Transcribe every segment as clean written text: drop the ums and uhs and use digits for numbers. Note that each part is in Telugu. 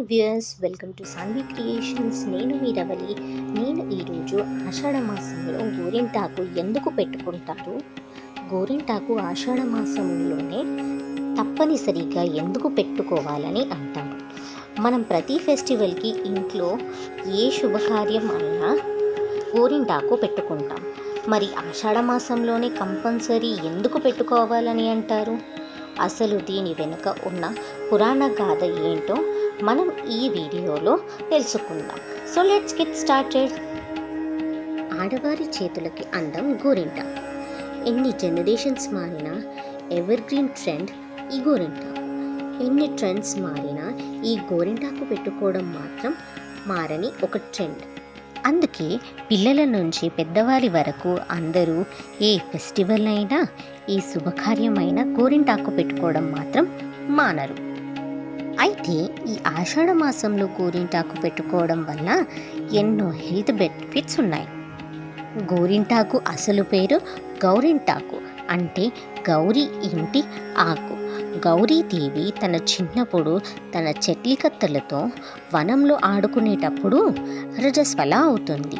Viewers, welcome to Sanvi creations. నేను మీ రవలి. నేను ఈరోజు ఆషాఢ మాసంలో గోరింటాకు ఎందుకు పెట్టుకుంటారు, గోరింటాకు ఆషాఢ మాసంలోనే తప్పనిసరిగా ఎందుకు పెట్టుకోవాలని అంటారు. మనం ప్రతి ఫెస్టివల్కి ఇంట్లో ఏ శుభకార్యం అయినా గోరింటాకు పెట్టుకుంటాం. మరి ఆషాఢ మాసంలోనే కంపల్సరీ ఎందుకు పెట్టుకోవాలని అంటారు? అసలు దీని వెనుక ఉన్న పురాణ గాథ ఏంటో మనం ఈ వీడియోలో తెలుసుకుందాం. So let's get started. ఆడవారి చేతులకి అందం గోరింటాకు. ఎన్ని జనరేషన్స్ మారినా ఎవర్ గ్రీన్ ట్రెండ్ ఈ గోరింటాకు. ఎన్ని ట్రెండ్స్ మారినా ఈ గోరింటాకు పెట్టుకోవడం మాత్రం మారని ఒక ట్రెండ్. అందుకే పిల్లల నుంచి పెద్దవారి వరకు అందరూ ఏ ఫెస్టివల్ అయినా ఏ శుభకార్యమైనా గోరింటాకు పెట్టుకోవడం మాత్రం మానరు. అయితే ఈ ఆషాఢ మాసంలో గోరింటాకు పెట్టుకోవడం వల్ల ఎన్నో హెల్త్ బెనిఫిట్స్ ఉన్నాయి. గోరింటాకు అసలు పేరు గౌరింటాకు, అంటే గౌరీ ఇంటి ఆకు. గౌరీదేవి తన చిన్నప్పుడు తన చెట్లికత్తెలతో వనంలో ఆడుకునేటప్పుడు రజస్వల అవుతుంది.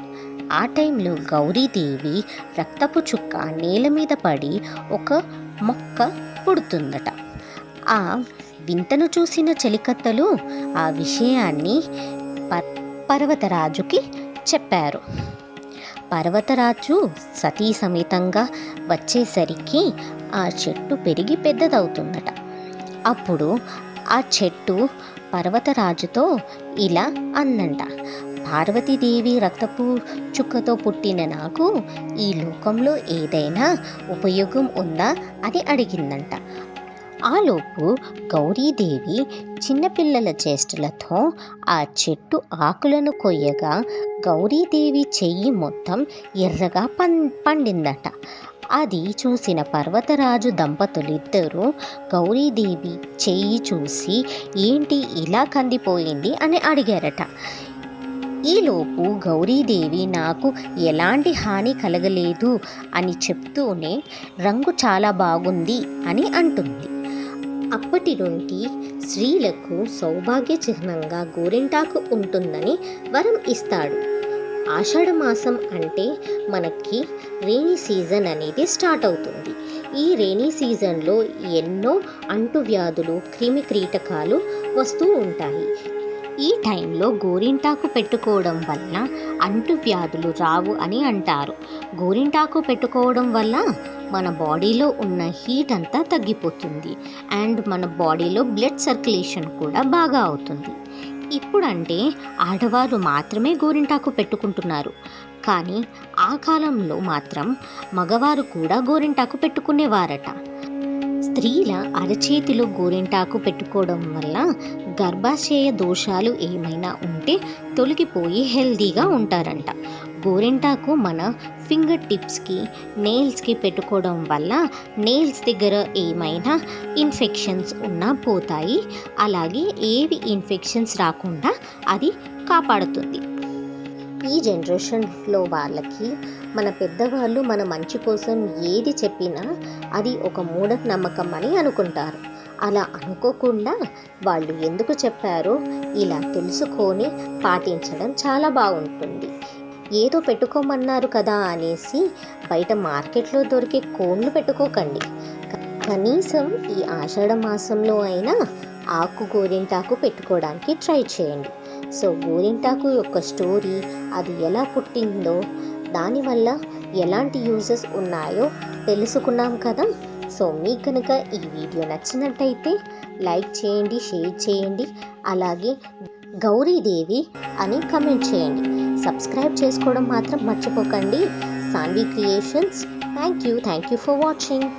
ఆ టైంలో గౌరీదేవి రక్తపు చుక్క నేల మీద పడి ఒక మొక్క పుడుతుందట. ఆ వింతను చూసిన చెలికత్తెలు ఆ విషయాన్ని పర్వతరాజుకి చెప్పారు. పర్వతరాజు సతీ సమేతంగా వచ్చేసరికి ఆ చెట్టు పెరిగి పెద్దదవుతుందట. అప్పుడు ఆ చెట్టు పర్వతరాజుతో ఇలా అందంట, పార్వతీదేవి రక్తపు చుక్కతో పుట్టిన నాకు ఈ లోకంలో ఏదైనా ఉపయోగం ఉందా అని అడిగిందంట. ఆలోపు గౌరీదేవి చిన్నపిల్లల చేష్టలతో ఆ చెట్టు ఆకులను కొయ్యగా గౌరీదేవి చెయ్యి మొత్తం ఎర్రగా పండిందట. అది చూసిన పర్వతరాజు దంపతులిద్దరూ గౌరీదేవి చెయ్యి చూసి ఏంటి ఇలా కందిపోయింది అని అడిగారట. ఈలోపు గౌరీదేవి నాకు ఎలాంటి హాని కలగలేదు అని చెప్తూనే రంగు చాలా బాగుంది అని అంటుంది. అప్పటి నుండి స్త్రీలకు సౌభాగ్య చిహ్నంగా గోరింటాకు ఉంటుందని వరం ఇస్తాడు. ఆషాఢ మాసం అంటే మనకి రైనీ సీజన్ అనేది స్టార్ట్ అవుతుంది. ఈ రైనీ సీజన్లో ఎన్నో అంటువ్యాధులు, క్రిమి కీటకాలు వస్తూ ఉంటాయి. ఈ టైంలో గోరింటాకు పెట్టుకోవడం వల్ల అంటువ్యాధులు రావు అని అంటారు. గోరింటాకు పెట్టుకోవడం వల్ల మన బాడీలో ఉన్న హీట్ అంతా తగ్గిపోతుంది అండ్ మన బాడీలో బ్లడ్ సర్క్యులేషన్ కూడా బాగా అవుతుంది. ఇప్పుడంటే ఆడవారు మాత్రమే గోరింటాకు పెట్టుకుంటున్నారు, కానీ ఆ కాలంలో మాత్రం మగవారు కూడా గోరింటాకు పెట్టుకునేవారట. స్త్రీల అరచేతిలో గోరింటాకు పెట్టుకోవడం వల్ల గర్భాశయ దోషాలు ఏమైనా ఉంటే తొలగిపోయి హెల్తీగా ఉంటారంట. గోరింటాకు మన ఫింగర్ టిప్స్కి, నెయిల్స్కి పెట్టుకోవడం వల్ల నెయిల్స్ దగ్గర ఏమైనా ఇన్ఫెక్షన్స్ ఉన్నా పోతాయి. అలాగే ఏవి ఇన్ఫెక్షన్స్ రాకుండా అది కాపాడుతుంది. ఈ జనరేషన్లో వాళ్ళకి మన పెద్దవాళ్ళు మన మంచి కోసం ఏది చెప్పినా అది ఒక మూఢనమ్మకం అని అనుకుంటారు. అలా అనుకోకుండా వాళ్ళు ఎందుకు చెప్పారో ఇలా తెలుసుకొని పాటించడం చాలా బాగుంటుంది. ఏదో పెట్టుకోమన్నారు కదా అనేసి బయట మార్కెట్లో దొరికే కోన్లు పెట్టుకోకండి. కనీసం ఈ ఆషాఢ మాసంలో అయినా ఆకు గోరింటాకు పెట్టుకోవడానికి ట్రై చేయండి. సో గోరింటాకు యొక్క స్టోరీ, అది ఎలా పుట్టిందో, దానివల్ల ఎలాంటి యూజెస్ ఉన్నాయో తెలుసుకున్నాం కదా. సో మీకు కనుక ఈ వీడియో నచ్చినట్టయితే లైక్ చేయండి, షేర్ చేయండి, అలాగే గౌరీదేవి అని కమెంట్ చేయండి. సబ్స్క్రైబ్ చేసుకోవడం మాత్రం మర్చిపోకండి. Sanvi creations. Thank you for watching.